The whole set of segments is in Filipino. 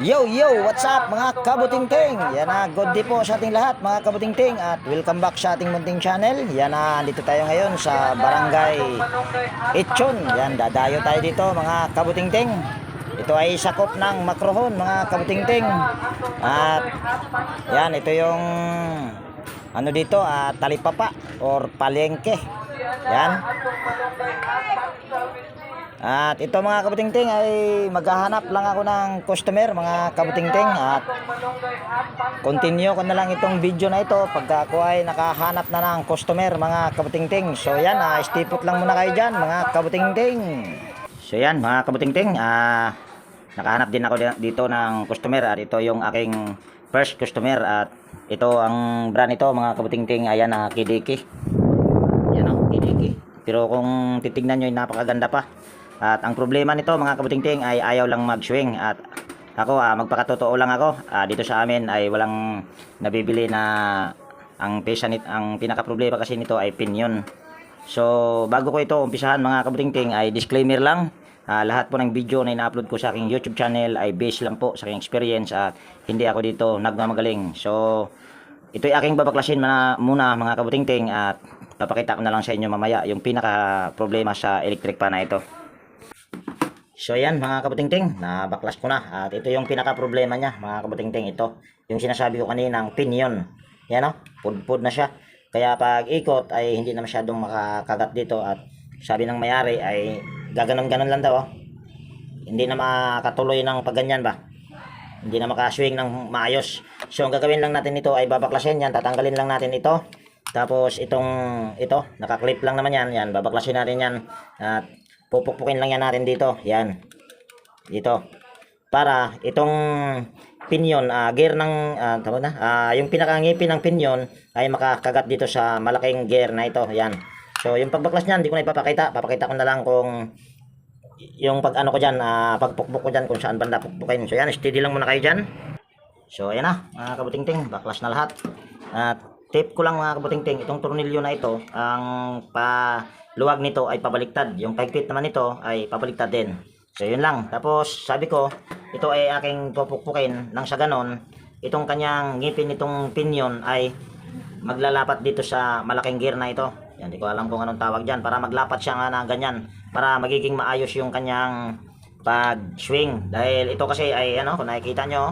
Yo, yo, what's up mga kabutingting? Yan na, good day po sa ating lahat mga kabutingting at welcome back sa ating munting channel. Yan na, dito tayo ngayon sa Barangay Itchon. Yan, dadayo tayo dito mga kabutingting. Ito ay sakop ng Macrohon mga kabutingting. At yan, ito yung ano dito, talipapa or palengke. Yan. At ito mga kabutingting ay maghahanap lang ako ng customer mga kabutingting at continue ko na lang itong video na ito pagka ako ay nakahanap na ng customer mga kabutingting. So yan, stay put lang muna kayo dyan mga kabutingting. So yan mga kabutingting, nakahanap din ako dito ng customer at ito yung aking first customer at ito ang brand nito mga kabutingting. Ayan, Kidiki. Yan Kidiki. Pero kung titignan nyo ay napakaganda pa. At ang problema nito mga kabutingting ay ayaw lang mag-swing. At ako, magpakatotoo lang ako, dito sa amin ay walang nabibili na ang pesa nito. Ang pinaka problema kasi nito ay pinion. So bago ko ito umpisahan mga kabutingting ay disclaimer lang, lahat po ng video na ina-upload ko sa aking YouTube channel ay based lang po sa aking experience at hindi ako dito nagmamagaling. So ito ay aking babaklasin muna mga kabutingting at papakita ko na lang sa inyo mamaya yung pinaka problema sa electric pan na ito. So yan mga kabutingting, nabaklas ko na at ito yung pinaka problema niya mga kabutingting. Ito yung sinasabi ko kaninang pinion. Yan pudpud na siya. Kaya pag ikot ay hindi na masyadong makakagat dito at sabi ng mayari ay gaganon-ganon lang daw. Hindi na makatuloy ng pagganyan ba. Hindi na makaswing ng maayos. So ang gagawin lang natin ito ay babaklasin yan, tatanggalin lang natin ito. Tapos ito, nakaklip lang naman yan, babaklasin natin yan at pupukpukin lang yan natin dito, yan dito para itong pinion, gear ng yung pinakangipin ng pinion ay makakagat dito sa malaking gear na ito. Yan, so yung pagbaklas niyan hindi ko na papakita ko na lang kung yung pag ano ko dyan, pagpukpuk ko dyan kung saan banda pukpukin. So yan, steady lang muna kayo dyan. So ayan na mga kabutingting, baklas na lahat. At tip ko lang mga kabutingting, itong tornilyo na ito, ang luwag nito ay pabaliktad, yung pagpit naman nito ay pabaliktad din. So yun lang. Tapos sabi ko, ito ay aking pupukpukin nang sa ganon itong kanyang ngipin nitong pinion ay maglalapat dito sa malaking gear na ito. Yan, hindi ko alam kung anong tawag dyan, para maglapat siya nga na ganyan para magiging maayos yung kanyang pag swing. Dahil ito kasi ay kung nakikita nyo,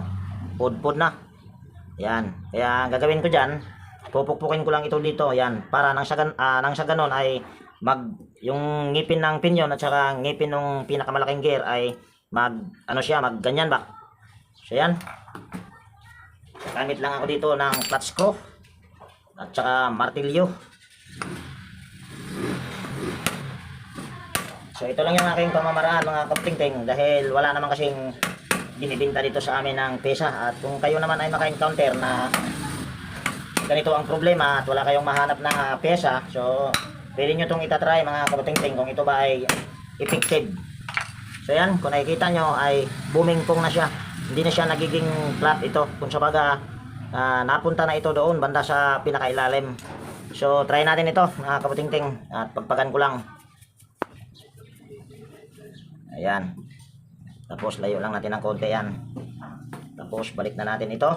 pudpud na. Yan, kaya gagawin ko dyan, pupukpukin ko lang ito dito, yan, para nang sa ganon ay yung ngipin ng pinion at saka ngipin ng pinakamalaking gear ay mag ganyan ba. So yan, gamit lang ako dito ng flat screw at saka martilyo. So ito lang yung aking pamamaraan mga kabutingting, dahil wala naman kasing binibinta dito sa amin ng pesa. At kung kayo naman ay maka-encounter na ganito ang problema at wala kayong mahanap na pesa, so pwede nyo itong itatry mga kabutingting kung ito ba ay effective. So yan, kung nakikita nyo ay bumingkong na siya, hindi na siya nagiging flat ito, kung sa baga napunta na ito doon banda sa pinakailalim. So try natin ito mga kabutingting at pagpagan ko lang. Ayan, tapos layo lang natin ng konti yan, tapos balik na natin ito.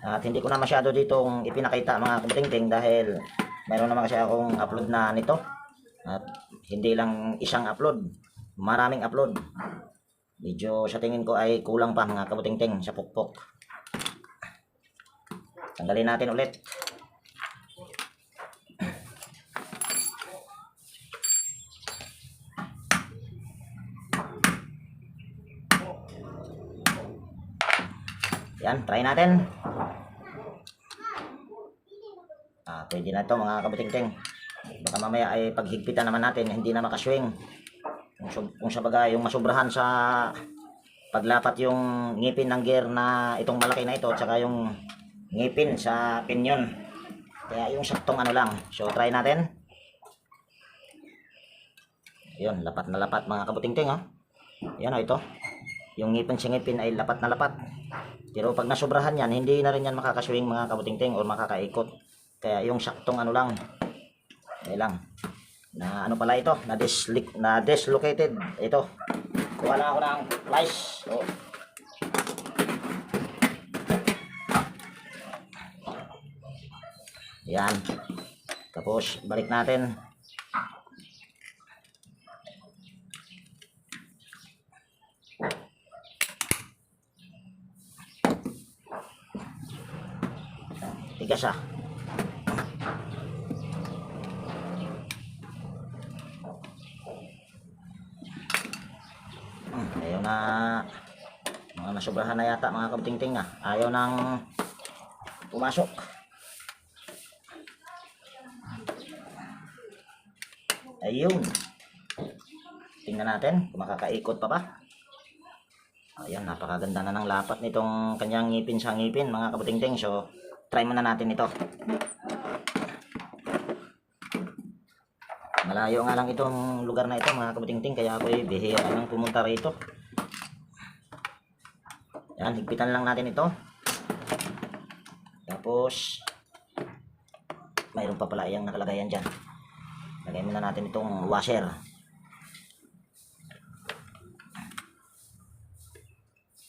At hindi ko na masyado ditong ipinakita mga kabutingting dahil mayroon naman kasi akong upload na nito at hindi lang isang upload, maraming upload. Medyo sa tingin ko ay kulang pa mga kabutingting sa pukpok. Tanggalin natin ulit. Yan, try natin. Pwede na ito mga kabutingting. Baka mamaya ay paghigpitan naman natin, hindi na makaswing. Kung sa bagay yung masubrahan sa paglapat yung ngipin ng gear na itong malaki na ito at saka yung ngipin sa pinion. Kaya yung saktong lang. So try natin. Ayun, lapat na lapat mga kabutingting. Yan ito. Yung ngipin sa ngipin ay lapat na lapat. Pero pag nasubrahan yan, hindi na rin yan makakaswing mga kabutingting o makakaikot. Kaya yung saktong lang. Ayan lang. Na pala ito, na dislocated ito. Kuha lang ako ng plies. Yan. Tapos balik natin. Tigas ah. Ayaw na, mga nasobrahan na yata mga kabutingting ah. Ayaw nang pumasok. Ayun. Tingnan natin kung makakaikot pa ba. Ayan, napakaganda na ng lapat nitong kanyang ngipin sa ngipin mga kabutingting. So try muna natin ito. Malayo nga lang itong lugar na ito mga kabutingting, kaya ako bihira nang pumunta rito. Yan, higpitan lang natin ito. Tapos mayroon pa pala yung nakalagayan dyan. Lagay muna natin itong washer.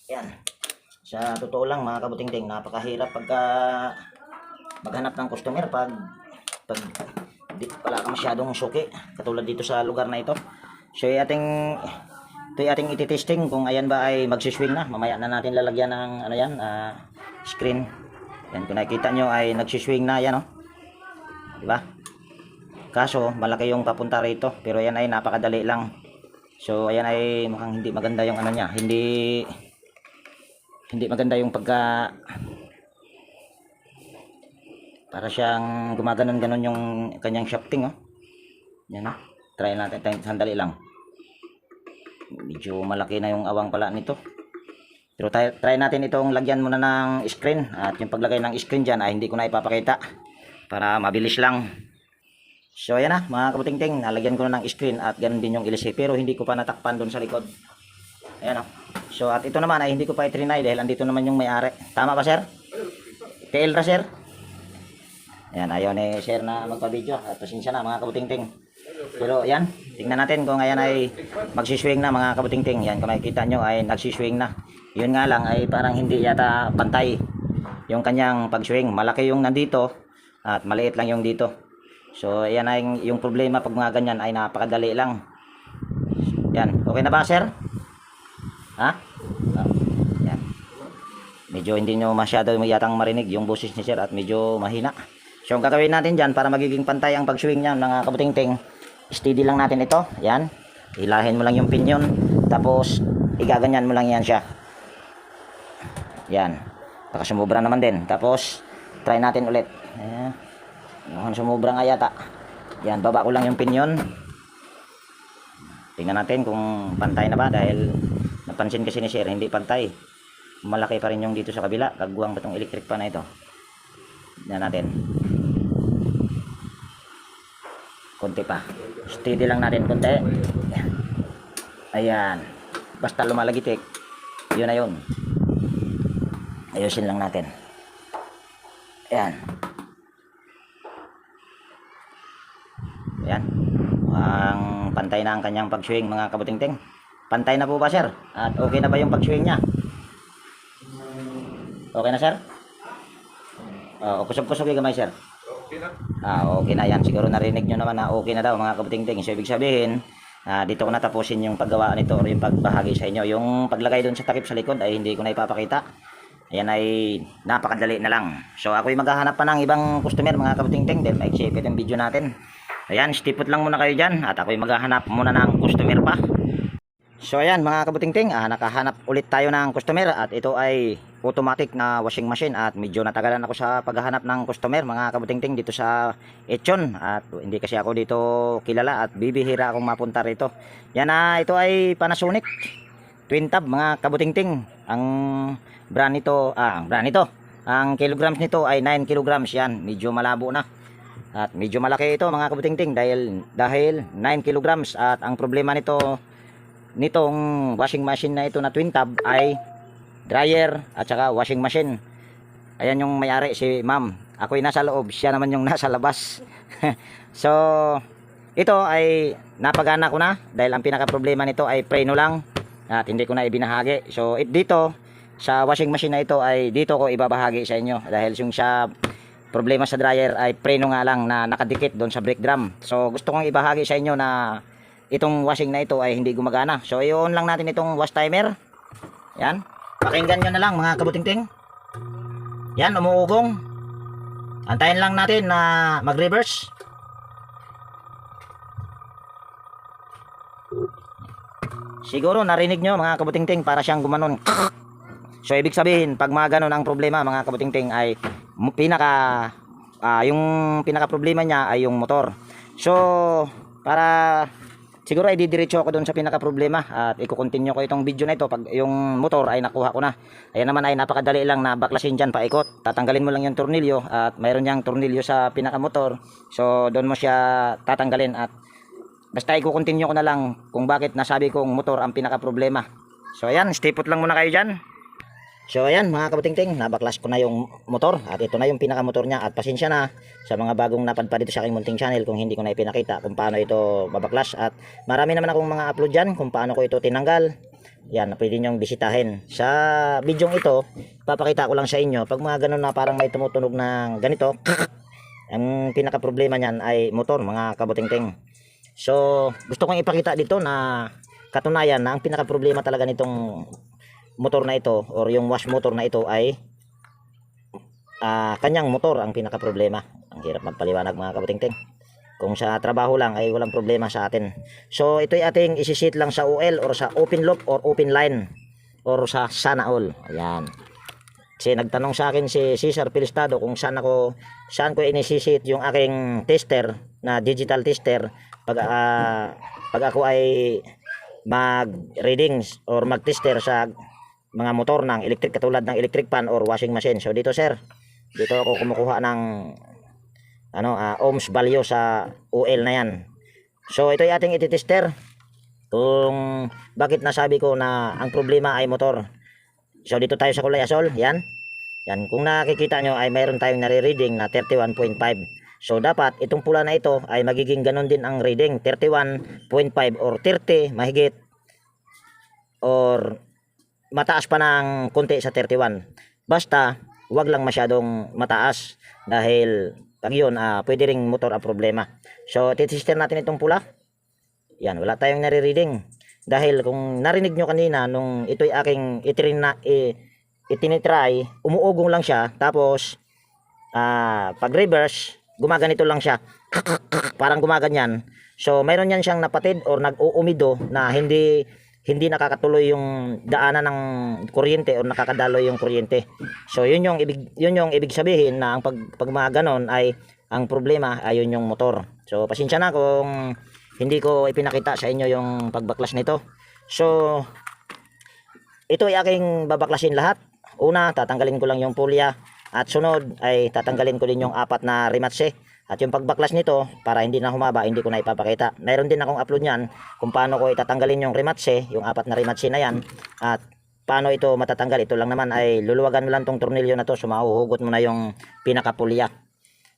Yan. Sa totoo lang mga kabutingting, napakahirap pagka maghanap ng customer pag di pala ka masyadong suki katulad dito sa lugar na ito. So ito ating ititesting kung ayan ba ay magsiswing na. Mamaya na natin lalagyan ng ano yan, screen. Yan, kung nakikita nyo ay nagsiswing na yan, oh. Diba? Kaso malaki yung papunta rito, pero ayan ay napakadali lang. So ayan ay mukhang hindi maganda yung ano niya, hindi maganda yung pagka para siyang gumaganon-ganon yung kanyang shafting, oh. Yan na. Try natin, sandali lang. Medyo malaki na yung awang pala nito. Pero try natin itong lagyan muna ng screen. At yung paglagay ng screen dyan ay hindi ko na ipapakita para mabilis lang. So ayan na mga kabutingting, nalagyan ko na ng screen at ganun din yung ilisi. Pero hindi ko pa natakpan doon sa likod. Ayan, oh. So at ito naman ay hindi ko pa itrinay dahil andito naman yung may-ari. Tama ba sir? TL ra sir? Ayan, ayaw ni sir na magpa-video. At pasensya na mga kabutingting. Pero yan, tingnan natin kung ayan ay magsiswing na mga kabutingting. Yan, kung makikita nyo ay nagsiswing na. Yun nga lang ay parang hindi yata pantay yung kanyang pag-swing. Malaki yung nandito at maliit lang yung dito. So ayan ay yung problema pag mga ganyan ay napakadali lang. Yan, okay na ba sir? Ha? Yan. Medyo hindi nyo masyado yatang marinig yung boses ni sir at medyo mahina. So ang gagawin natin dyan para magiging pantay ang pag-swing niyan mga kabutingting, steady lang natin ito. Yan. Hilahin mo lang yung pinion. Tapos igaganyan mo lang yan siya. Yan. Baka sumubra naman din. Tapos try natin ulit. Ayan. Mukhang sumubra nga yata. Yan. Baba ko lang yung pinion. Tingnan natin kung pantay na ba. Dahil napansin kasi ni sir hindi pantay. Malaki pa rin yung dito sa kabila. Kagwang ba itong electric pa na ito. Tingnan natin. Konti pa. Steady lang natin konti. Ayan. Basta lumalagitik. Yun na yun. Ayusin lang natin. Ayan. Ayan. Ang pantay na ang kanyang pag-swing mga kabutingting. Pantay na po ba sir? At okay na ba yung pag-swing niya? Okay na sir? Kusog-kusog yung gamay sir. Okay na. Okay na yan. Siguro narinig nyo naman na okay na daw mga kabutingting. So ibig sabihin, dito ko natapusin yung paggawa nito or yung pagbahagi sa inyo. Yung paglagay doon sa takip sa likod ay hindi ko na ipapakita. Ayan ay napakadali na lang. So ako'y maghahanap pa ng ibang customer mga kabutingting dahil maiksi-ipit yung video natin. Ayan, stipot lang muna kayo dyan at ako'y maghahanap muna ng customer pa. So ayan mga kabutingting, nakahanap ulit tayo ng customer at ito ay automatic na washing machine at medyo natagalan ako sa paghahanap ng customer mga kabutingting dito sa Echon at hindi kasi ako dito kilala at bibihira akong mapunta rito. Yan ito ay Panasonic Twin Tab mga kabutingting. Ang brand nito, ang kilograms nito ay 9 kilograms yan. Medyo malabo na. At medyo malaki ito mga kabutingting dahil 9 kilograms at ang problema nitong washing machine na ito na Twin Tab ay dryer at saka washing machine. Ayan yung may-ari si ma'am. Ako'y nasa loob, siya naman yung nasa labas. So ito ay napagana ko na dahil ang pinaka problema nito ay preno lang at hindi ko na ibinahagi. So dito sa washing machine na ito ay dito ko ibabahagi sa inyo dahil yung sa problema sa dryer ay preno nga lang na nakadikit doon sa brake drum. So gusto kong ibahagi sa inyo na itong washing na ito ay hindi gumagana. So i-on lang natin itong wash timer. Yan. Pakinggan nyo na lang mga kabutingting. Yan, umuugong. Antayin lang natin na mag-reverse. Siguro narinig nyo mga kabutingting, para siyang gumanon. So ibig sabihin, pag mga ganon ang problema mga kabutingting ay yung pinaka problema niya ay yung motor. So para siguro ay didiretso ako doon sa pinaka problema at i-continue ko itong video na ito pag yung motor ay nakuha ko na. Ayan naman ay napakadali lang na baklasin dyan paikot. Tatanggalin mo lang yung tornilyo at mayroon niyang tornilyo sa pinaka motor. So doon mo siya tatanggalin at basta i-continue ko na lang kung bakit nasabi kong motor ang pinaka problema. So ayan, stay put lang muna kayo dyan. So ayan mga kabutingting, nabaklas ko na yung motor at ito na yung pinaka motor niya. At pasensya na sa mga bagong napadpa dito sa aking munting channel kung hindi ko na ipinakita kung paano ito babaklas. At marami naman akong mga upload dyan kung paano ko ito tinanggal. Yan, pwede nyong bisitahin. Sa bidyong ito, papakita ko lang sa inyo pag mga ganun na parang may tumutunog ng ganito. Ang pinaka problema niyan ay motor mga kabutingting. So gusto kong ipakita dito na katunayan na ang pinaka problema talaga nitong motor na ito or yung wash motor na ito ay kanyang motor ang pinaka problema. Ang hirap magpaliwanag mga kabutingting. Kung sa trabaho lang ay walang problema sa atin. So ito ay ating isisit lang sa OL or sa open loop or open line or sa sana all. Ayan. Kasi nagtanong sa akin si Cesar Pilistado kung saan ko inisisit yung aking tester na digital tester pag ako ay mag-readings or mag-tester sa mga motor ng electric katulad ng electric fan or washing machine. So dito sir, dito ako kumukuha ng ohms value sa OL na yan. So ito ay ating ititester kung bakit nasabi ko na ang problema ay motor. So dito tayo sa kulay asol, yan. Yan, kung nakikita nyo ay mayroon tayong nare-reading na 31.5. So dapat itong pula na ito ay magiging ganon din ang reading, 31.5 or 30 mahigit or mataas pa ng konti sa 31. Basta wag lang masyadong mataas dahil pag yun pwede ring motor ang problema. So titester natin itong pula. Yan, wala tayong nare-reading. Dahil kung narinig nyo kanina nung ito'y aking itinitry, umuugong lang siya. Tapos pag reverse, gumaganito lang siya. Parang gumaganyan. So mayroon yan siyang napatid or nag-uumido na hindi nakakatuloy yung daanan ng kuryente o nakakadaloy yung kuryente. So yun yung ibig sabihin na ang pag mga ganon ay ang problema ay yun yung motor. So pasensya na kung hindi ko ipinakita sa inyo yung pagbaklas nito. So ito ay aking babaklasin lahat. Una, tatanggalin ko lang yung pulya at sunod ay tatanggalin ko din yung 4 na rematse. At yung pagbaklas nito, para hindi na humaba, hindi ko na ipapakita. Mayroon din akong upload niyan kung paano ko itatanggalin yung rematse, yung 4 na rematse na yan. At paano ito matatanggal. Ito lang naman ay luluwagan mo lang tong tornilyo na to. So mahuhugot mo na yung pinakapulya.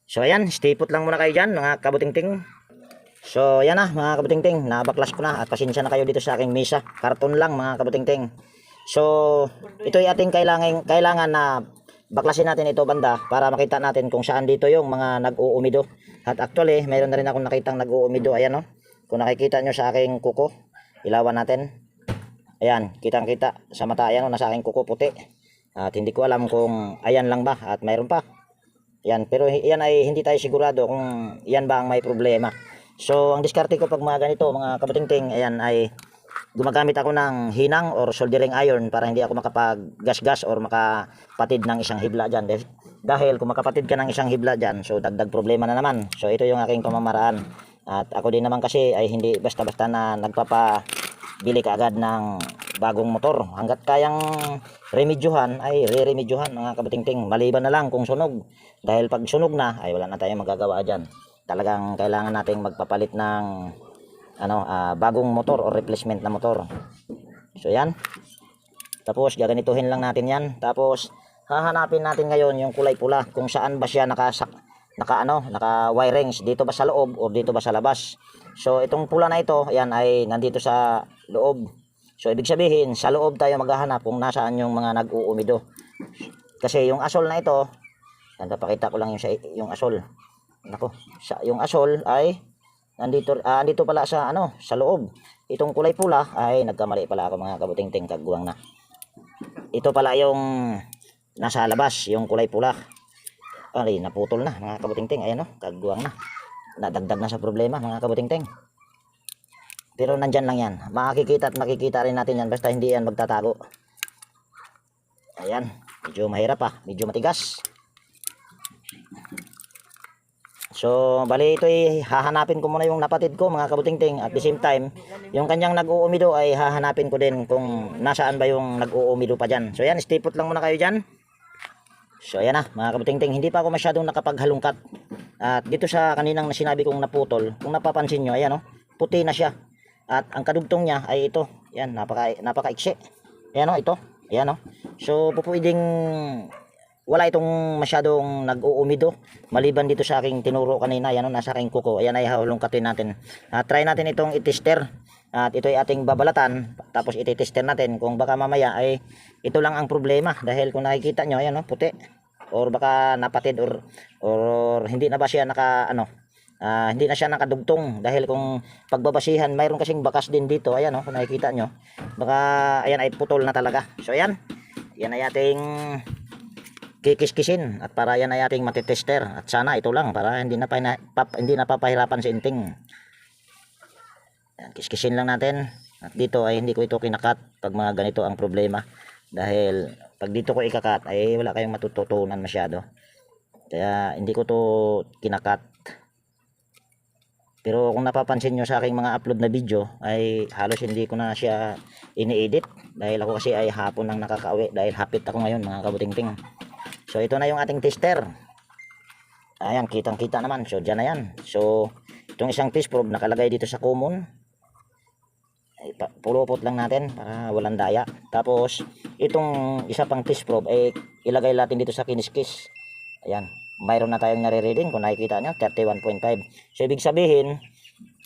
So ayan, stay put lang muna kayo dyan mga kabutingting. So yan na mga kabutingting, nabaklas ko na. At pasensya na kayo dito sa aking misa. Karton lang mga kabutingting. So ito ay ating kailangan na baklasin natin ito banda para makita natin kung saan dito yung mga nag-uumido. At actually, mayroon na rin akong nakitang nag-uumido. Ayan o. Kung nakikita nyo sa aking kuko, ilawan natin. Ayan, kitang-kita sa mata. Ayan o, nasa aking kuko puti. At hindi ko alam kung ayan lang ba at mayroon pa. Ayan, pero yan ay hindi tayo sigurado kung yan ba ang may problema. So, ang diskarte ko pag mga ganito, mga kabutingting, ayan ay gumagamit ako ng hinang or soldering iron para hindi ako makapag-gas-gas or makapatid ng isang hibla dyan. Dahil kung makapatid ka ng isang hibla dyan, so dagdag problema na naman. So ito yung aking pamamaraan. At ako din naman kasi ay hindi basta-basta na nagpapabili kaagad ng bagong motor. Hanggat kayang remedyohan ay re-remedyohan mga kabutingting. Maliban na lang kung sunog. Dahil pag sunog na ay wala na tayong magagawa dyan. Talagang kailangan nating magpapalit ng bagong motor o replacement na motor. So yan. Tapos gaganituhin lang natin yan. Tapos hahanapin natin ngayon yung kulay pula kung saan ba siya naka wirings, dito ba sa loob o dito ba sa labas. So itong pula na ito, yan ay nandito sa loob. So ibig sabihin sa loob tayo maghahanap kung nasaan yung mga nag-uumido. Kasi yung asol na ito Yan, papakita ko lang yung asol. Nako, yung asol ay andito pala sa sa loob. Itong kulay pula ay nagkamali pala ako mga kabuting-ting, kagwang na. Ito pala yung nasa labas, yung kulay pula. Ay, naputol na mga kabuting-ting. Ayan kagwang na. Nadagdag na sa problema mga kabuting-ting. Pero nandyan lang yan. Makikita at makikita rin natin yan basta hindi yan magtatago. Ayan, medyo mahirap medyo matigas. So, bali ito ay hahanapin ko muna yung napatid ko mga kabuting-ting. At the same time, yung kanyang nag-uumido ay hahanapin ko din kung nasaan ba yung nag-uumido pa dyan. So, yan, stay put lang muna kayo dyan. So, ayan mga kabuting-ting. Hindi pa ako masyadong nakapaghalungkat. At dito sa kaninang sinabi kong naputol, kung napapansin nyo, ayan puti na siya. At ang kadugtong niya ay ito. Yan, napaka-iksi. Ayan ito. Ayan So, pupwedeng wala itong masyadong nag-uumido maliban dito sa aking tinuro kanina. Yan nasa aking kuko. Ayan ay halungkatin natin. Try natin itong itester. At ito ay ating babalatan. Tapos ititester natin kung baka mamaya ay ito lang ang problema. Dahil kung nakikita nyo, ayan puti. Or baka napatid or hindi na ba siya hindi na siya nakadugtong. Dahil kung pagbabasihan, mayroon kasing bakas din dito. Ayan kung nakikita nyo. Baka ayan ay putol na talaga. So ayan. Yan ay ating kikiskisin at para yan ay ating matitester at sana ito lang para hindi na papahirapan si Inting. Yan, kiskisin lang natin at dito ay hindi ko ito kinakat pag mga ganito ang problema dahil pag dito ko ikakat ay wala kayong matututunan masyado kaya hindi ko to kinakat. Pero kung napapansin nyo sa aking mga upload na video ay halos hindi ko na siya ini-edit dahil ako kasi ay hapon nang nakakauwi dahil hapit ako ngayon mga kabuting-ting. So ito na yung ating tester. Ayan, kitang-kita naman. So diyan na yan. So itong isang test probe nakalagay dito sa common. Ay, pulupot lang natin para walang daya. Tapos itong isa pang test probe ay ilagay natin dito sa kiniskis. Ayan, mayroon na tayong nare-reading kung nakikita nyo 31.5. So ibig sabihin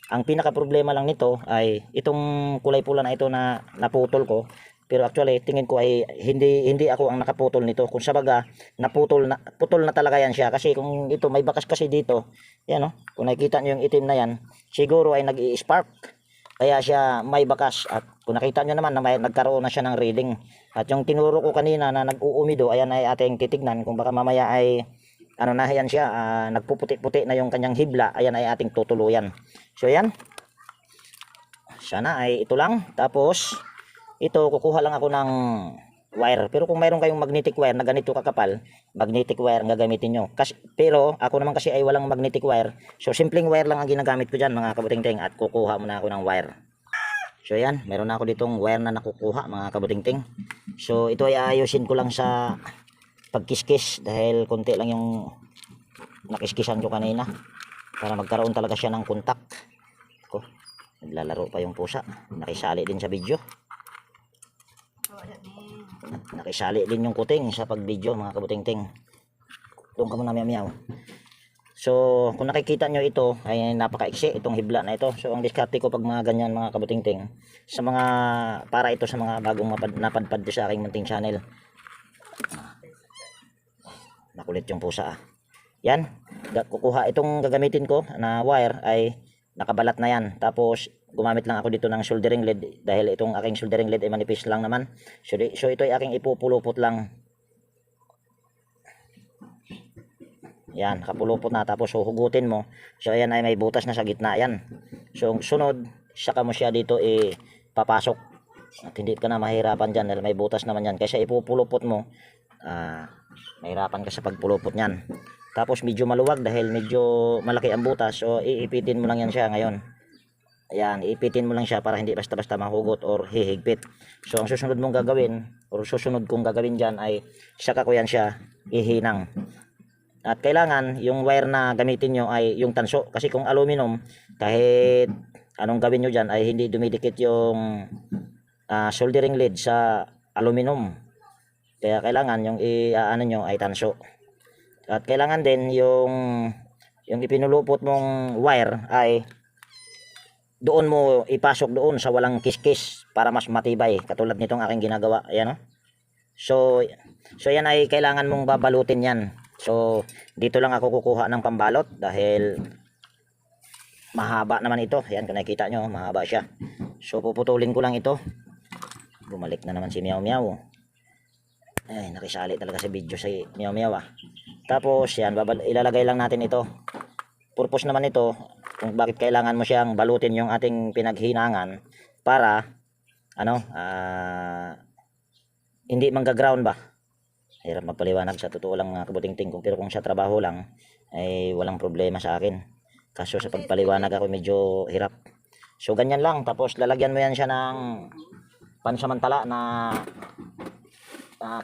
ang pinaka problema lang nito ay itong kulay pula na ito na naputol ko. Pero actually tingin ko ay hindi ako ang nakaputol nito. Kung sabaga putol na talaga yan siya kasi kung ito may bakas kasi dito. Yan kung nakikita niyo yung itim na yan, siguro ay nag-i-spark. Kaya siya may bakas at kung nakita niyo naman na nagkaroon na siya ng reading. At yung tinuro ko kanina na nag-uumido, ayan ay ating titignan kung baka mamaya ay na yan siya, nagpuputi-puti na yung kanyang hibla. Ayan ay ating tutuluyan. So yan. Sana ay ito lang. Tapos ito, kukuha lang ako ng wire. Pero kung mayroon kayong magnetic wire na ganito kakapal, magnetic wire ang gagamitin nyo. Pero ako naman kasi ay walang magnetic wire. So simpleng wire lang ang ginagamit ko dyan mga kabuting-ting. At kukuha muna ako ng wire. So yan, meron na ako ditong wire na nakukuha mga kabuting-ting. So ito ay ayusin ko lang sa pagkiskis. Dahil konti lang yung nakiskisan ko kanina. Para magkaroon talaga siya ng kontak. Naglalaro pa yung pusa. Nakisali din sa video. Nakisali din yung kuting sa pag-video mga kabuting-ting. Doon ka muna miyaw. So kung nakikita nyo ito ay napaka-iksi itong hibla na ito. So ang diskarte ko pag mga ganyan mga kabuting-ting sa mga para ito sa mga bagong napadpad sa aking munting channel. Makulit yung pusa Yan, kukuha itong gagamitin ko na wire ay nakabalat na yan. Tapos gumamit lang ako dito ng soldering lead dahil itong aking soldering lead ay manipis lang naman. So ito ay aking ipupulupot lang. Yan, nakapulupot na tapos huhugutin mo. So ayan ay may butas na sa gitna yan. So sunod, saka mo siya dito papasok. At hindi ka na mahirapan dyan dahil may butas naman yan. Kasi ipupulupot mo, mahirapan ka sa pagpulupot nyan. Tapos medyo maluwag dahil medyo malaki ang butas. So iipitin mo lang yan siya ngayon. Ayan, iipitin mo lang siya para hindi basta-basta mahugot or hihigpit. So ang susunod mong gagawin or susunod kong gagawin dyan ay saka ko yan siya ihinang. At kailangan yung wire na gamitin nyo ay yung tanso. Kasi kung aluminum, kahit anong gawin nyo dyan ay hindi dumidikit yung soldering lead sa aluminum. Kaya kailangan yung ano nyo ay tanso. At kailangan din yung ipinulupot mong wire ay doon mo ipasok doon sa walang kiskis para mas matibay. Katulad nitong aking ginagawa. Ayan o. So yan ay kailangan mong babalutin yan. So dito lang ako kukuha ng pambalot dahil mahaba naman ito. Yan, kung nakikita nyo, mahaba siya. So puputulin ko lang ito. Bumalik na naman si Meow Meow. Ay, nakisali talaga sa video si Meow Meow ah. Tapos yan, ilalagay lang natin ito. Purpose naman ito kung bakit kailangan mo siyang balutin yung ating pinaghinangan para ano, hindi mangga-ground ba. Hirap magpaliwanag sa totoo lang mga kabuting-ting, pero kung sa trabaho lang ay walang problema sa akin. Kaso sa pagpaliwanag ako medyo hirap. So ganyan lang, tapos lalagyan mo yan siya ng pansamantala na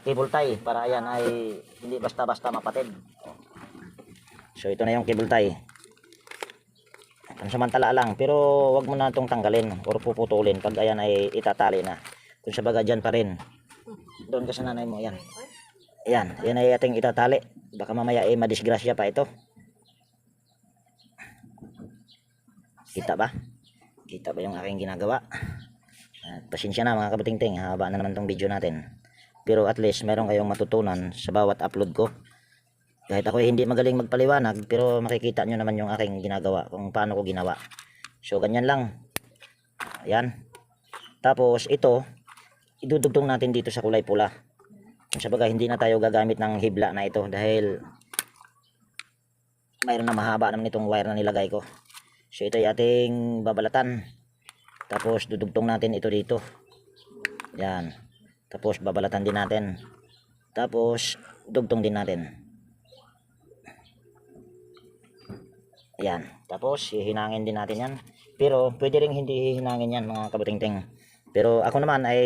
cable tie para ayan ay hindi basta-basta mapatid. So ito na yung cable tie. Pansamantala lang, pero wag mo na itong tanggalin or puputulin pag ayan ay itatali na. Kung sa baga dyan pa rin. Doon ka sa nanay mo, yan. Yan, yan ay ating itatali. Baka mamaya ay madisgrasya pa ito. Kita ba? Kita ba yung aking ginagawa? At pasensya na mga kabuting-ting, haba na naman tong video natin. Pero at least meron kayong matutunan sa bawat upload ko. Kahit ako hindi magaling magpaliwanag, pero makikita nyo naman yung aking ginagawa, kung paano ko ginawa. So ganyan lang. Ayan. Tapos ito, idudugtong natin dito sa kulay pula. Sa bagay, hindi na tayo gagamit ng hibla na ito dahil mayroon na mahaba naman itong wire na nilagay ko. So ito ay ating babalatan. Tapos dudugtong natin ito dito. Yan. Tapos babalatan din natin. Tapos dugtong din natin. Ayan. Tapos hihinangin din natin yan. Pero pwede rin hindi hihinangin yan mga kabuting-ting. Pero ako naman ay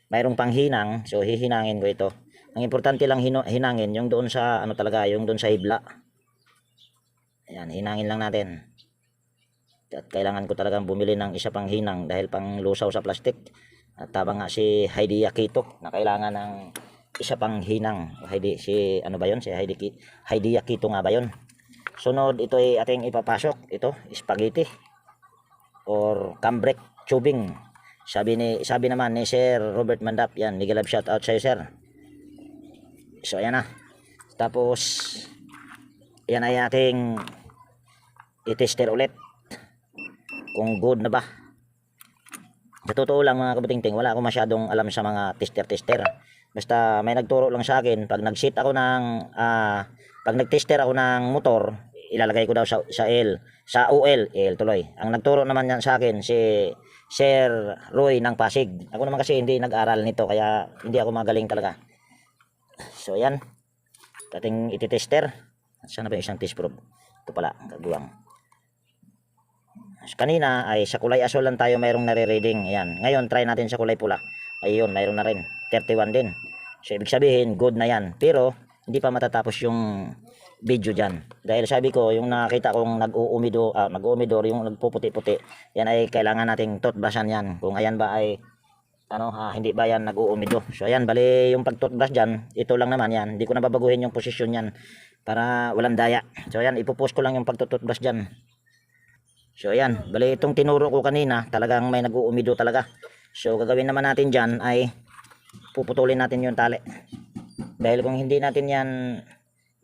mayroong panghinang. So hihinangin ko ito. Ang importante lang hinangin yung doon sa ano talaga, yung doon sa hibla. Ayan, hinangin lang natin. At kailangan ko talagang bumili ng isa pang hinang dahil pang lusaw sa plastic. At tama nga si Heidi Yakito na kailangan ng isa pang hinang. Heidi, si ano ba yun? Si Heidi Yakito nga ba yun? Sunod, ito ay ating ipapasok. Ito, spaghetti or cambrek tubing. Sabi naman ni Sir Robert Mandap, yan, mega love shout out sa'yo, sir. So ayan na. Tapos yan ay ating i-tester ulit kung good na ba. Sa totoo lang mga kabuting-ting, wala akong masyadong alam sa mga tester. Basta may nagturo lang sa akin, pag nag-set ako ng pag nag-tester ako ng motor, ilalagay ko daw sa OL tuloy. Ang nagturo naman yan sa akin si Sir Roy ng Pasig. Ako naman kasi hindi nag-aral nito kaya hindi ako magaling talaga. So yan, ating iti-tester. Sana ba yung isang test probe? Ito pala, kagawang. Kanina ay sa kulay asul lang tayo mayroong nare-reading. Ayan. Ngayon try natin sa kulay pula. Ayun, mayroon na rin. 31 din. So ibig sabihin good na yan. Pero hindi pa matatapos yung video dyan. Dahil sabi ko yung nakita kong nag-uumidor yung nagpuputi-puti. Yan ay kailangan nating toothbrushan yan. Kung ayan ba ay hindi ba yan nag-uumido. So ayan, bali yung pag-toothbrush dyan, ito lang naman yan. Hindi ko na babaguhin yung posisyon yan para walang daya. So ayan, ipopost ko lang yung pag-toothbrush dyan. So ayan, bali itong tinuro ko kanina, talagang may nag-uumido talaga. So gagawin naman natin dyan ay puputulin natin yung tali. Dahil kung hindi natin yan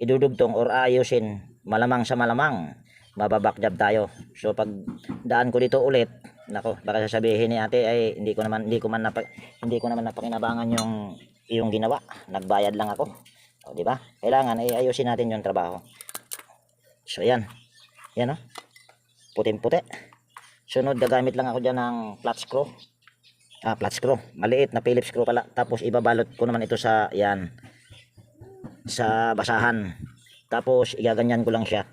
idudugtong or ayusin, malamang sa malamang mababakjab tayo. So pag daan ko dito ulit, nako, baka sasabihin ni ate ay hindi ko naman napakinabangan yung iyong ginawa. Nagbayad lang ako. O di ba? Kailangan ay ayusin natin yung trabaho. So yan. Yan oh. Puting-puti. Sunod gagamit lang ako diyan ng flat screw. Flat screw. Maliit na Phillips screw pala. Tapos ibabalot ko naman ito sa yan. Sa basahan. Tapos igaganyan ko lang siya.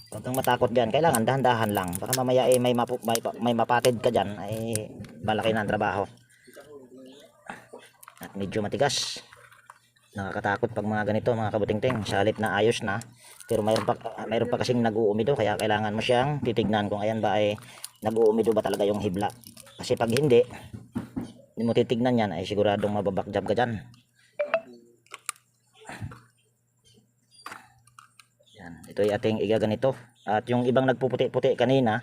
Huwag kang matakot dyan. Kailangan dahan-dahan lang. Baka mamaya may mapatid ka dyan. Ay malaki na ang trabaho. At medyo matigas. Nakakatakot pag mga ganito mga kabuting-ting. Sa halip na ayos na. Pero mayroon pa kasing nag-uumido. Kaya kailangan mo siyang titignan kung ayan ba ay nag-uumido ba talaga yung hibla. Kasi pag hindi mo titignan yan ay siguradong mababakjab ka dyan. Ito ay ating igaganito. At yung ibang nagpuputi-puti kanina,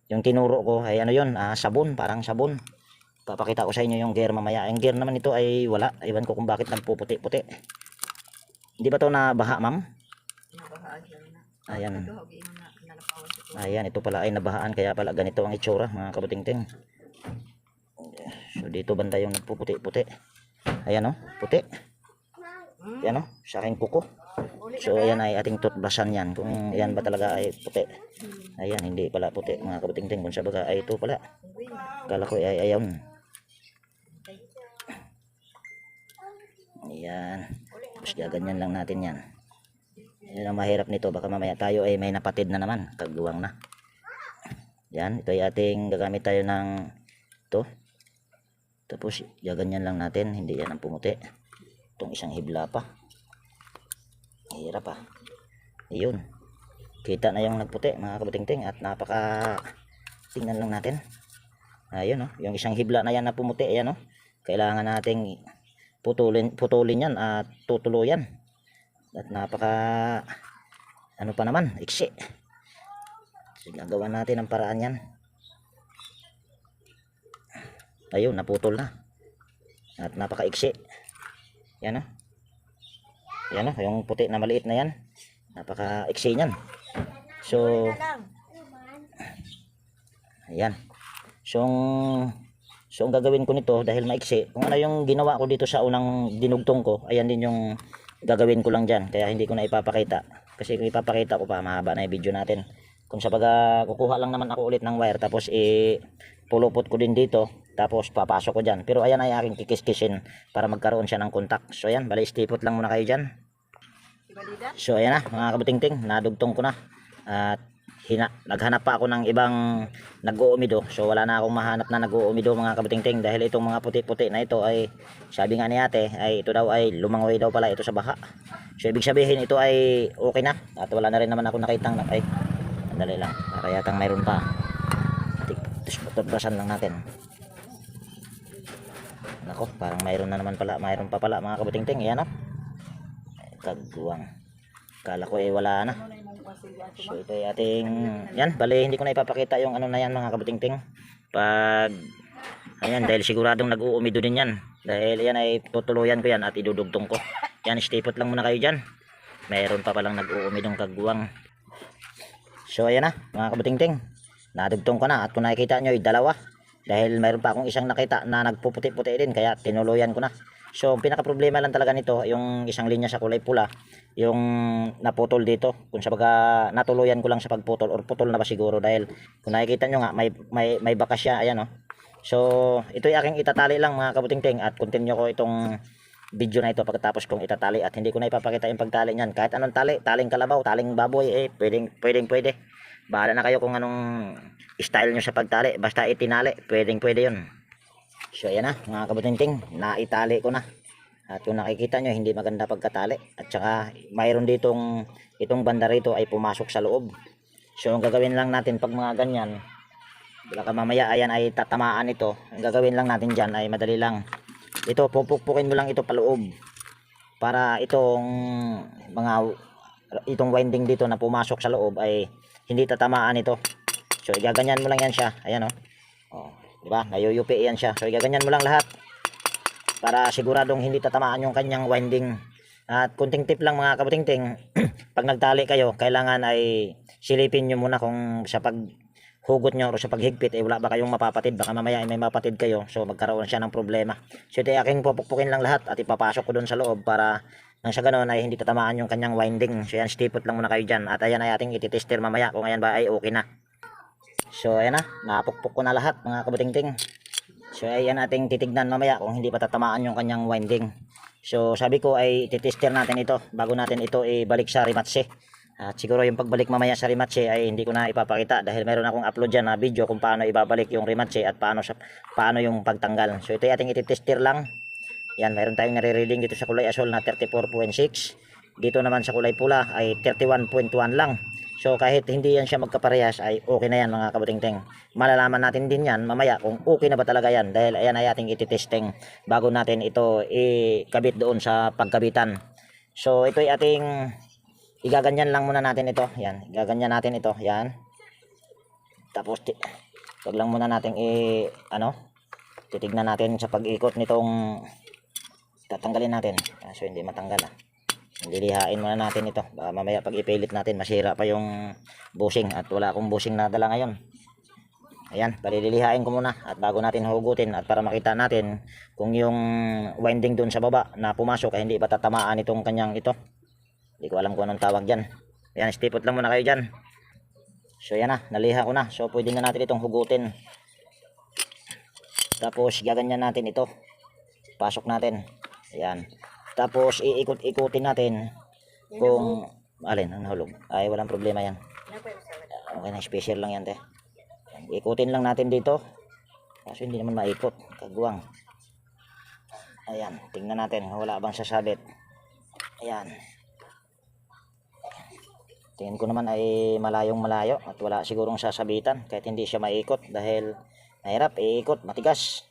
yung tinuro ko ay ano yun, sabon, parang sabon. Papakita ko sa inyo yung gear mamaya. Yung gear naman ito ay wala. Iwan ko kung bakit nagpuputi-puti. Hindi ba to nabaha, ma'am? Nabahaan lang na. Ayan. Ito, hagi mo na nalapawan sa tubig. Ayan, ito pala ay nabahaan kaya pala ganito ang itsura, mga kabutingting. So dito banda yung nagpuputi-puti. Ayan oh, puti. Ayan oh, sa aking kuko. So ayan ay ating toothbrushan yan. Kung yan ba talaga ay puti. Ayan, hindi pala puti, mga kabutingting. Kung sabaga ay ito pala. Kala ko ay ayan. Ayan. Tapos gaganyan lang natin yan. Yan ang mahirap nito. Baka mamaya tayo ay may napatid na naman. Kagawang na. Yan. Ito ay ating gagamit tayo ng ito. Tapos gaganyan lang natin. Hindi yan ang pumuti. Itong isang hibla pa. Mahirap pa. Ayun. Kita na yung nagputi, mga kabutingting. At napaka tingnan lang natin. Ayun oh. Yung isang hibla na yan na pumuti. Ayan oh. Kailangan nating putulin yan at tutuluyan. At napaka ano pa naman, iksi. So, gagawa natin ang paraan yan. Ayun, naputol na. At napaka iksi. Yan o. Yan o, yung puti na maliit na yan. Napaka iksi yan. So ayan. So ang gagawin ko nito dahil maiksi, kung ano yung ginawa ko dito sa unang dinugtong ko, ayan din yung gagawin ko lang dyan. Kaya hindi ko na ipapakita. Kasi kung ipapakita ko pa, mahaba na yung video natin. Kung sa baga, kukuha lang naman ako ulit ng wire, tapos pulupot ko din dito, tapos papasok ko dyan. Pero ayan ay aking kikis-kisin para magkaroon siya ng kontak. So ayan, bali stipot lang muna kayo dyan. So ayan na, mga kabutingting, nadugtong ko na. At naghanap pa ako ng ibang nag-uumido. So wala na akong mahanap na nag-uumido, mga kabutingting, dahil itong mga puti-puti na ito ay sabi nga ni ate ay ito daw ay lumangoy daw pala ito sa baha. So ibig sabihin ito ay okay na. At wala na rin naman ako nakitang ay andali lang, para yatang mayroon pa. Tutbrasan lang natin. Nako, parang mayroon na naman pala. Mayroon pa pala, mga kabutingting. Ayan o. Kagwang. Kala ko ay wala na. So ito ay ating yan, bali hindi ko na ipapakita yung ano na yan, mga kabutingting. Pag ayan, dahil siguradong nag-uumido din yan. Dahil yan ay tutuluyan ko yan at idudugtong ko. Yan, stipot lang muna kayo dyan. Mayroon pa palang nag-uumidong kagwang. So ayan na, mga kabutingting. Nadugtong ko na at kung nakikita nyo ay dalawa. Dahil mayroon pa akong isang nakita na nagpuputi-puti din, kaya tinuluyan ko na. So ang pinaka problema lang talaga nito, yung isang linya sa kulay pula, yung naputol dito. Kung sabaga natuluyan ko lang sa pagputol, or putol na ba siguro, dahil kung nakikita nyo nga may bakas siya. Ayan oh. So ito ay aking itatali lang, mga kabutingting, at continue ko itong video na ito pagkatapos kong itatali. At hindi ko na ipapakita yung pagtali niyan. Kahit anong tali, taling kalabaw, taling baboy, pwede. Bahala na kayo kung anong style nyo sa pagtali. Basta itinali, pwede yun. So ayan na, mga kabutingting, naitali ko na. At kung nakikita nyo, hindi maganda pagkatali. At saka mayroon ditong itong banda rito ay pumasok sa loob. So ang gagawin lang natin pag mga ganyan, baka mamaya ayan ay tatamaan ito. Ang gagawin lang natin dyan ay madali lang. Ito, pupukpukin mo lang ito paloob. Para itong winding dito na pumasok sa loob ay hindi tatamaan ito. So igaganyan mo lang yan siya. Ayan oh. Oh, di ba? Nayuyupi yan siya. So igaganyan mo lang lahat para siguradong hindi tatamaan yung kanyang winding. At kunting tip lang, mga kabutingting, pag nagtali kayo, kailangan ay silipin nyo muna kung sa paghugot nyo o sa paghigpit wala ba kayong mapapatid. Baka mamaya ay may mapatid kayo, so magkaroon siya ng problema. So ito ay aking pupukpukin lang lahat at ipapasok ko doon sa loob para nang sa ganoon ay hindi tatamaan yung kanyang winding. So yan, stipot lang muna kayo dyan. At ayan ay ating ititester mamaya kung ayan ba ay okay na. So ayan na, napukpuk ko na lahat, mga kabutingting. So ayan ating titignan mamaya kung hindi pa tatamaan yung kanyang winding. So sabi ko ay ititester natin ito bago natin ito ibalik sa rematche. At siguro yung pagbalik mamaya sa rematche ay hindi ko na ipapakita dahil meron akong upload dyan na video kung paano ibabalik yung rematche at paano yung pagtanggal. So ito ay ating ititester lang. Yan, meron tayong nare-reading dito sa kulay asol na 34.6. Dito naman sa kulay pula ay 31.1 lang. So kahit hindi yan siya magkaparehas ay okay na yan, mga kabutingting. Malalaman natin din yan mamaya kung okay na ba talaga yan. Dahil ayan ay ating ititesting bago natin ito ikabit doon sa pagkabitan. So ito ay ating igaganyan lang muna natin ito. Yan, igaganyan natin ito. Yan. Tapos wag lang muna natin titignan natin sa pag-ikot nitong tatanggalin natin. So hindi matanggal . Lilihain muna natin ito. Baka mamaya pag ipilit natin masira pa yung bushing at wala akong bushing na dala ngayon. Ayan, palilihain ko muna at bago natin hugutin at para makita natin kung yung winding dun sa baba na pumasok ay hindi pa tatamaan itong kanyang ito. Hindi ko alam kung anong tawag dyan. Ayan, stipot lang muna kayo dyan. So yan na, naliha ko na. So pwede na natin itong hugutin. Tapos gaganyan natin ito. Pasok natin. Ayan. Tapos iikot-ikutin natin kung alin ang nahulog. Ay walang problema yan. Okay na, special lang yan te. Ikutin lang natin dito. Kasi hindi naman maikot. Kagwang. Ayan, tingnan natin wala bang sasabit. Ayan. Tingin ko naman ay malayong malayo at wala sigurong sasabitan kahit hindi siya maikot dahil mahirap iikot, matigas.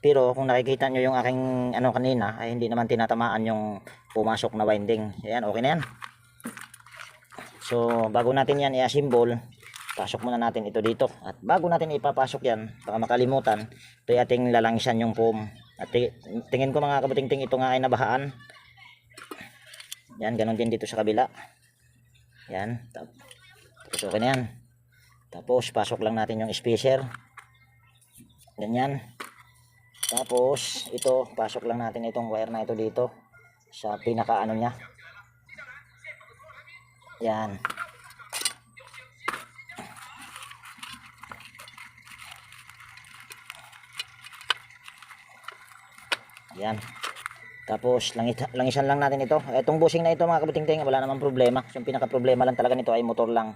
Pero kung nakikita nyo yung aking ano kanina ay hindi naman tinatamaan yung pumasok na winding. Ayan, okay na yan. So bago natin yan i-assemble, pasok muna natin ito dito. At bago natin ipapasok yan, baka makalimutan, ito ay ating lalangisan yung foam. At tingin ko mga kabuting-ting ito nga ay nabahaan. Yan, ganun din dito sa kabila. Yan, tapos okay na yan. Tapos pasok lang natin yung spacer. Ganyan. Tapos ito, pasok lang natin itong wire na ito dito sa pinaka ano niya. Yan. Yan. Tapos langisan lang natin ito. Itong bushing na ito mga kabuting-ting, wala namang problema. Yung pinaka problema lang talaga nito ay motor lang.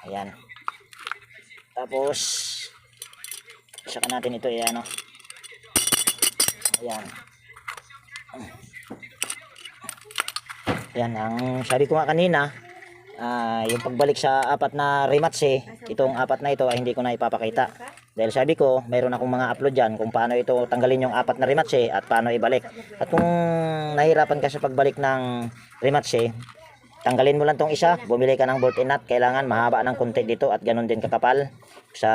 Ayan. Tapos saka natin ito ano. Ayan. Yan ang sabi ko nga kanina, yung pagbalik sa apat na rematch itong apat na ito ay hindi ko na ipapakita. Dahil sabi ko, mayroon akong mga upload dyan kung paano ito tanggalin yung apat na rematch at paano ibalik. At kung nahirapan ka sa pagbalik ng rematch tanggalin mo lang tong isa, bumili ka ng bolt and nut. Kailangan mahaba ng konti dito at ganun din kakapal sa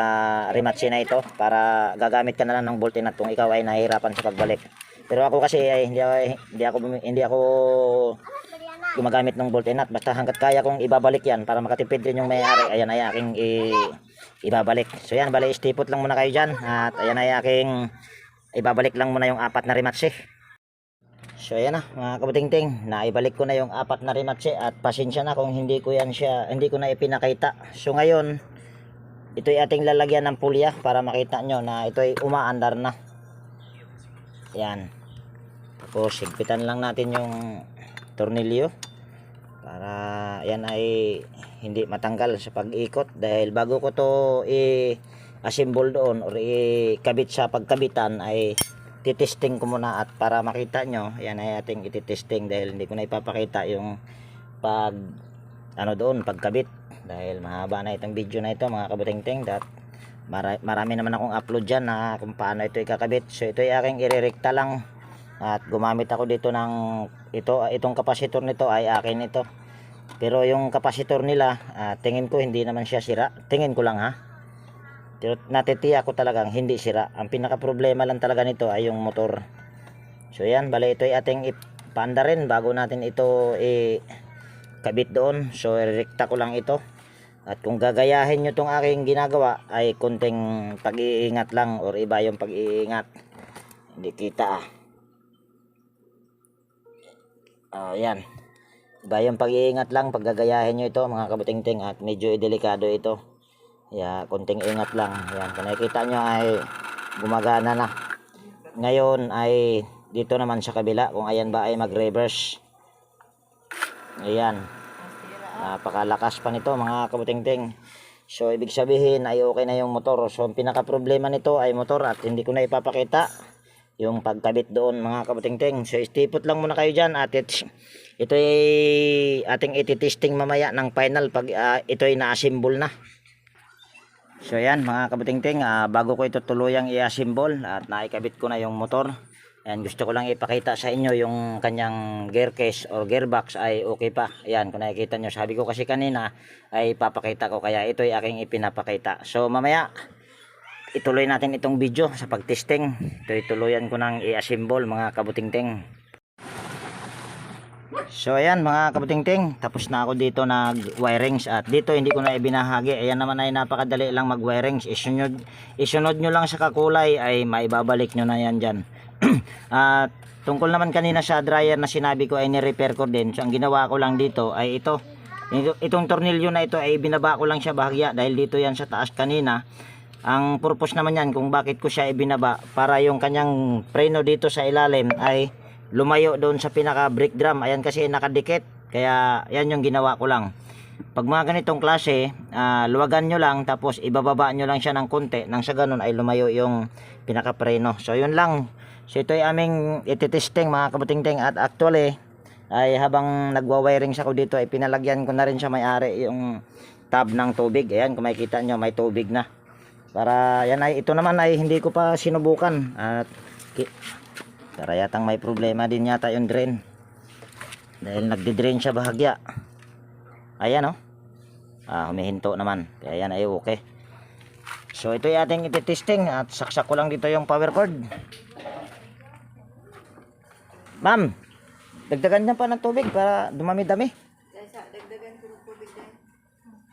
rematch na ito para gagamit ka na lang ng bolt and nut kung ikaw ay nahihirapan sa pagbalik. Pero ako kasi ay hindi ako gumagamit ng bolt and nut. Basta hanggat kaya kong ibabalik yan para makatipid rin yung may-ari, ayan ay aking ibabalik. So yan, bali stipot lang muna kayo dyan at ayan ay aking ibabalik lang muna yung apat na rematch. So ayan na mga kabuting-ting, naibalik ko na yung apat na rematch at pasensya na kung hindi ko na ipinakita. So ngayon, ito ay ating lalagyan ng pulya para makita nyo na ito ay umaandar na. Yan. Tapos higpitan lang natin yung tornilyo para yan ay hindi matanggal sa pag-ikot. Dahil bago ko to i-assemble doon or ikabit sa pagkabitan ay titesting ko muna at para makita nyo, yan ay ating ititesting dahil hindi ko na ipapakita yung pagkabit dahil mahaba na itong video na ito mga kabuting-ting. Marami naman akong upload dyan na kung paano ito ikakabit. So ito ay aking irerekta lang at gumamit ako dito ng itong kapasitor nito ay akin ito. Pero yung kapasitor nila tingin ko hindi naman siya sira, tingin ko lang ha. Pero natitiyak ko talagang hindi sira. Ang pinaka problema lang talaga nito ay yung motor. So yan, bali ito ay ating ipanda rin bago natin ito kabit doon. So rekta ko lang ito. At kung gagayahin nyo itong aking ginagawa ay konting pag-iingat lang or iba yung pag-iingat. Hindi kita yan. Iba yung pag-iingat lang pag gagayahin nyo ito mga kabuting-ting at medyo delikado ito. Konting ingat lang. Yan, kung nakikita nyo ay gumagana na. Ngayon ay dito naman sa kabila kung ayan ba ay mag-reverse. Ayan. Napakalakas pa nito mga kabuting-ting. So ibig sabihin ay okay na yung motor. So ang pinaka problema nito ay motor at hindi ko na ipapakita yung pagkabit doon mga kabuting-ting. So istipot lang muna kayo dyan at ito ay ating ititesting mamaya ng final pag ito ay na-assemble na. So yan mga kabuting-ting, bago ko ito tuluyang i-assemble at naikabit ko na yung motor. Ayan, gusto ko lang ipakita sa inyo yung kanyang gear case or gearbox ay okay pa. Ayan, kung nakikita nyo, sabi ko kasi kanina ay papakita ko kaya ito ay aking ipinapakita. So mamaya ituloy natin itong video sa pagtesting. Ito ituluyan ko ng i-assemble mga kabuting-ting. So ayan mga kabutingting, tapos na ako dito nag-wirings at dito hindi ko na ibinahagi. Ayan naman ay napakadali lang mag-wirings. Isunod nyo lang sa kakulay ay maibabalik nyo na yan dyan. At tungkol naman kanina sa dryer na sinabi ko ay ni-repair ko din. So ang ginawa ko lang dito ay itong tornilyo na ito ay binaba ko lang siya bahagya dahil dito yan sa taas kanina. Ang purpose naman yan kung bakit ko siya ibinaba para yung kanyang preno dito sa ilalim ay lumayo doon sa pinaka brake drum. Ayan kasi nakadikit, kaya yan yung ginawa ko lang. Pag mga ganitong klase, luwagan nyo lang tapos ibababa nyo lang siya ng konti nang sa ganun ay lumayo yung pinaka preno. So yun lang. So ito ay aming ititesting mga kabutingting at actually ay habang nagwa-wirings ako dito ay pinalagyan ko na rin siya may-ari yung tab ng tubig. Ayan kung makikita nyo may tubig na. Para yan ay ito naman ay hindi ko pa sinubukan at para yatang may problema din yata yung drain dahil nagdi-drain siya bahagya. Ayan humihinto naman kaya yan ay okay. So ito yung ating ititesting at saksak ko lang dito yung power cord. Ma'am, dagdagan niya pa ng tubig para dumami-dami. Dagdagan ko ng tubig din.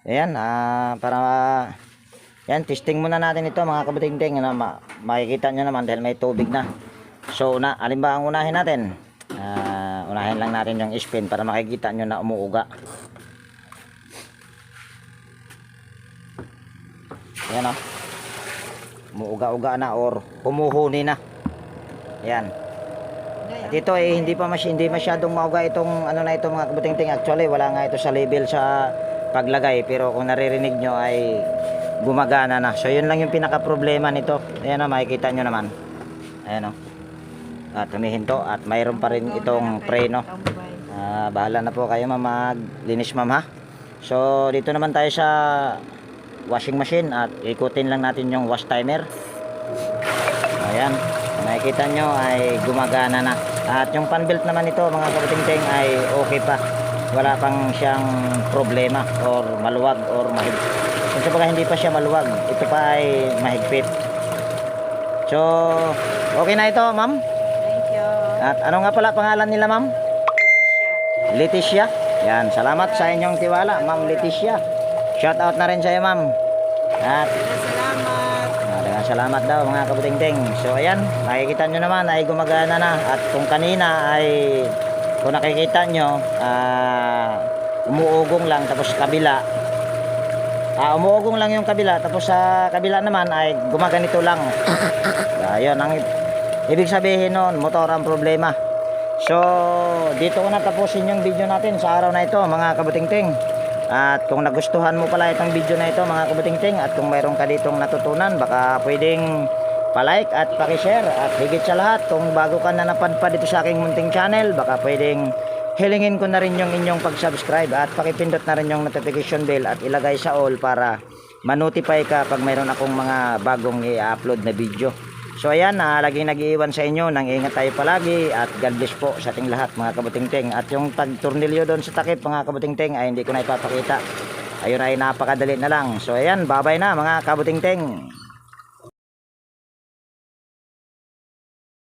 Ayan, para yan, testing muna natin ito mga kabutingting na makikita nyo naman dahil may tubig na. So alin ba ang unahin natin? Unahin lang natin yung spin para makikita nyo na umuuga. Ayan umuuga-uga na or humuhuni na. Ayan. At ito ay hindi masyadong mauga itong ano na ito mga kabutingting. Actually wala nga ito sa label sa paglagay pero kung naririnig nyo ay gumagana na. So yun lang yung pinaka problema nito. Ayan makikita nyo naman. Ayan at humihinto at mayroon pa rin itong preno. Bahala na po kayo maglinis ma'am ha. So dito naman tayo sa washing machine at ikutin lang natin yung wash timer. Ayan, makikita nyo ay gumagana na. At yung fan belt naman ito mga kabutingting ay okay pa. Wala pang siyang problema or maluwag or mahigpit. Kung sabaga hindi pa siya maluwag, ito pa ay mahigpit. So okay na ito ma'am. At ano nga pala pangalan nila ma'am? Leticia. Yan, salamat sa inyong tiwala ma'am Leticia. Shout out na rin sa iyo ma'am. At salamat daw mga kabutingting. So ayan, makikita nyo naman ay gumagana na. At kung kanina ay kung nakikita nyo umuugong lang tapos kabila umuugong lang yung kabila tapos sa kabila naman ay gumaganito lang. Ayun ang ibig sabihin nun, motor ang problema. So dito ko natapusin yung video natin sa araw na ito mga kabutingting. At kung nagustuhan mo pala itong video na ito mga kabutingting at kung mayroon ka ditong natutunan baka pwedeng palike at pakishare. At higit sa lahat kung bago ka na napadpad dito sa aking munting channel baka pwedeng hilingin ko na rin yung inyong pag-subscribe at pakipindot na rin yung notification bell at ilagay sa all para ma-notify ka pag mayroon akong mga bagong i-upload na video. So ayan, laging nag-iiwan sa inyo nang ingat tayo palagi at God bless po sa ating lahat mga kabutingting. At yung tag-tornilyo doon sa takip mga kabutingting ay hindi ko na ipapakita. Ayun ay napakadali na lang. So ayan, bye bye na mga kabutingting.